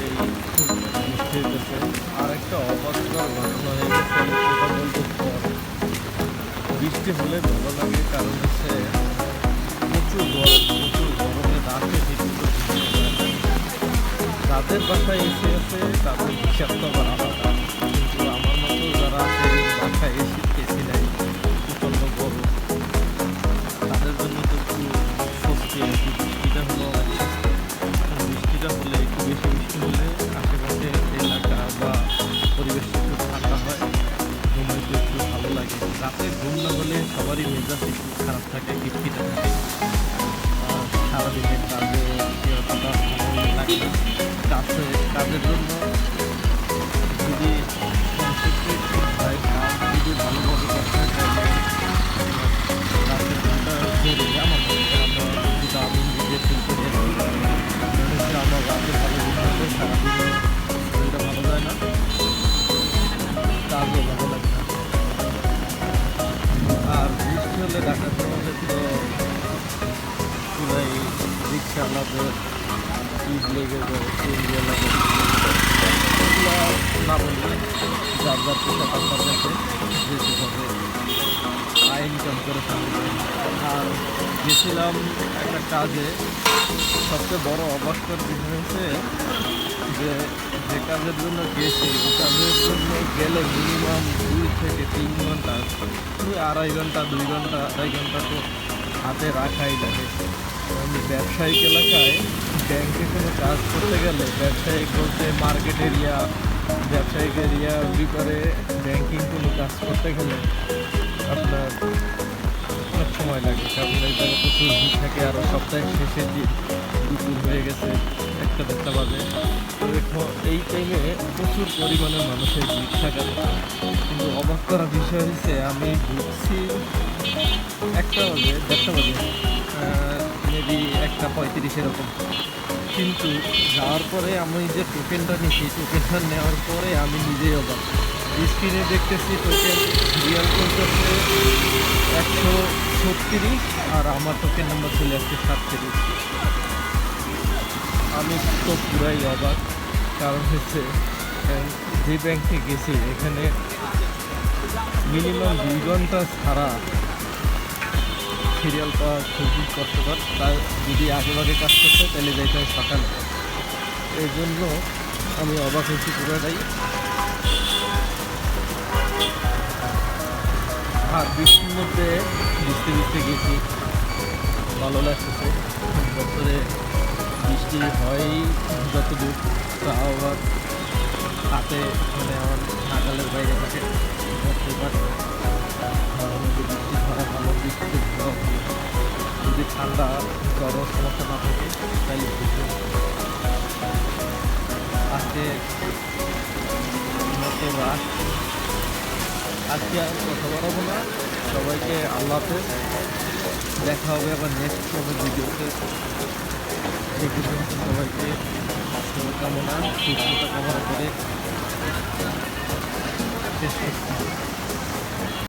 এই খুব বৃষ্টি হইতেছে। আর একটা অবাস্তব ঘটনা হয়ে গেছে, ওটা বলতে পর বৃষ্টি হলে ভালো লাগে, কারণ হচ্ছে প্রচুর গরমে রাতে ঠিকমতো ঘুমোতে পারে না। যাদের বাসায় এসি আছে তাদের হিসাব তো আবার আলাদা, কিন্তু আমার মতো যারা আছে বাসায় এসি নাই, প্রচণ্ড গরম, তাদের জন্য তো একটু স্বস্তি আর কি। বৃষ্টিটা হলে একটু বেশি বৃষ্টি হলে আশেপাশে এলাকা বা পরিবেশটা একটু ঠান্ডা হয়, ঘুমাইতে একটু ভালো লাগে। রাতে ঘুম না হলে সবারই মেজাজ একটু খারাপ থাকে, খিটখিটে থাকে। সারাদিনের কাজে অতটা ভালো লাগে না। কাজের জন্য যদি কনসেন্ট্রেট হয়, কাজ যদি ভালোভাবে করতে হয়, তাহলে রাতের ঘুমটা জরুরি। আমার মনে হয়, আমরা যেটা আমি নিজে ফিল করি আর কি। কারণ হচ্ছে আমার রাতে ভালো ঘুম হলে সারাদিনে শরীরটা ভালো যায় না, কাজও ভালো লাগে না। আর বৃষ্টি হলে ঢাকার শহরে তো পুরাই রিক্সাওয়ালাদের ঈদ লেগে যায়, ইন্ডিয়া লাগে। এগুলো না বললে যার যার পোশাক আপনার কাছে যেভাবে ইনকাম করে থাকবে। আর গেছিলাম একটা কাজে, সবচেয়ে বড় অবাস্তব বিষয় হচ্ছে যে যে কাজের জন্য গেছি ওই কাজের জন্য গেলে মিনিমাম 2 থেকে 3 ঘন্টা, 2.5 ঘন্টা 2 ঘন্টা 2.5 ঘন্টা তো হাতে রাখাই লাগে। আমি ব্যবসায়িক এলাকায় ব্যাংকে কোনো কাজ করতে গেলে, ব্যবসায়িক বলতে মার্কেট এরিয়া, ব্যবসায়িক এরিয়ার ভিতরে ব্যাংকিং কোনো কাজ করতে গেলে আপনার অনেক সময় লাগে, কারণ এই জায়গায় প্রচুর ভিড় থাকে। আরও সপ্তাহের শেষের দিন, দুপুর হয়ে গেছে, 1টা বাজে। তো এই টাইমে প্রচুর পরিমাণে মানুষের ভিড় থাকার, কিন্তু অবাক করা বিষয় হচ্ছে আমি ঢুকছি 1টা বাজে, 1:30 বাজে, মেবি 1:35 এরকম। কিন্তু যাওয়ার পরে আমি যে টোকেনটা নিয়েছি, টোকেনটা নেওয়ার পরে আমি নিজেই অবাক। স্ক্রিনে দেখতেছি টোকেন রিয়াল করতেছে 136, আর আমার টোকেন নাম্বার চলে আসছে 37। আমি তো পুরাই অবাক, কারণ হচ্ছে যে ব্যাংকে গেছি এখানে মিনিমাম 2 ঘন্টা ছাড়া সিরিয়াল পাওয়া খুবই কষ্টকর। তাই যদি আগেভাগে কাজ করতে তাহলে যাইতে হয় সকালে। এই জন্য আমি অবাক হয়েছি পুরোটাই। আর বৃষ্টির মধ্যে ভিজতে গেছি, ভালো লাগতেছে। বছরে বৃষ্টি হয় যতদূর, তাও আবার হাতে মানে আমার নাগালের বাইরে থাকে, ধরতে পারে। বৃষ্টি ধরা ভালো, বৃষ্টিতে ধরা ভালো। যদি ঠান্ডা জ্বরের সমস্যা না থাকে তাহলে বুঝতে। আজকে মতো রাত, আজকে আর কথা বাড়াবো না। সবাইকে আল্লাহ হাফেজ, দেখা হবে আবার নেক্সট কোনো ভিডিওতে। সেই পর্যন্ত সবাইকে শুভকামনা, সুস্থতা কামনা করে শেষ করছি।